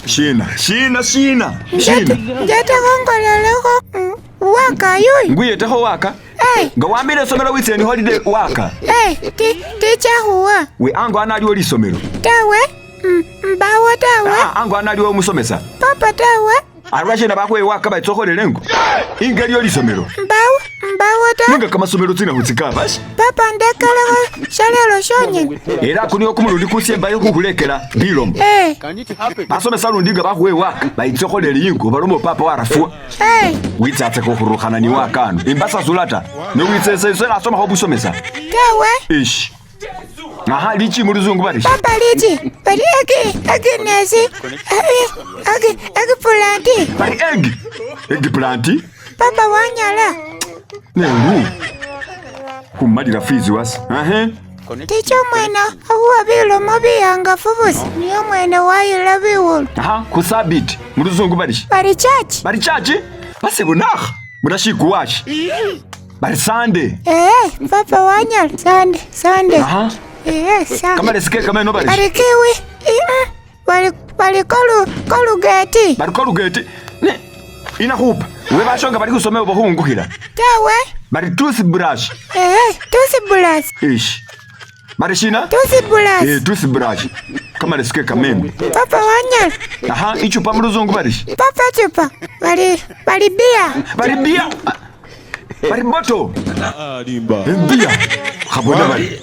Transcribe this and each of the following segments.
Shina. Jata kongoleleko waka yui. Nguye taho waka. Nga wambile somero weekend holiday waka. Ticha huwa. We ango analiwo lisomero. Tawe. Mbawa tawe. Ango analiwo musomesa. Papa tawe. Arwashe na bakwe waka baitsokolelengo. Ingaliyo lisomero. Mbawa tawe. Ninga kama somero tsina hutsika bashi. Papa ndekala shalelo shonye. Era kuniyo kumulundi kusemba yo kukulekela bilomo. Basomesa lundinga bakwe waka baitsokolele ingo balomo papa warafua. Witsatse ko khurukana ni wakano. Imbasa zulata. Ne witsese sela asoma ho busomesa. Tawe. Ish. Aha lichi muluzungu bari. Papa lichi. Bari agi nezi. Agi planti. Bari egg planti. Papa wanyala. Nengu. Kumalira fizi wasi. Ticho mwena ahuwa bilomo biyanga fubusi. Niyo mwena wayila biwulu. Kusabiti. Muluzungu bari. Bari chachi. Bari chachi? Basi bunaha. Mudashiku washi. Bari sande. Papa wanyala. Sande. Sande. Kama resike kama no bari. Bari kiwi. Bari kolugeti. Bari kolugeti. Ne. Ina hupa. We bashonga bari kusomea ubuhungukira. Tawe. Bari toothbrush. Toothbrush. Ish. Bari shina? Toothbrush. Toothbrush. Kama resike kamembe. Papa wanyala. Ichupa muluzungu bari. Papa chupa. Bari bia. Bari bia. Bari moto. Bia. Habona bari.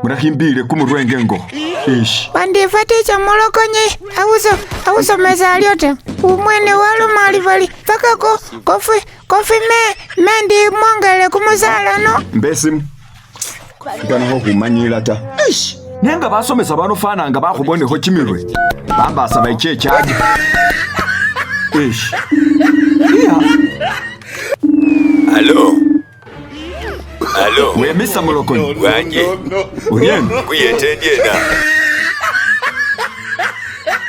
Murakimbire kumurwenge ngo. Ish. Bandifa ticha molokonye. Awuso meza aliote. Umwene walo mali bali. Paka kofi mendi mwangale kumusala no. Mbesimu. Gana ho kumanyira ta. Ish. Nenga basomesa banofana nga bakuboneho kimirwe. Bambasa bayichechaje. Ish. Allo. We misa mulokoni. Wanje. Urienda. Kuyetendye na.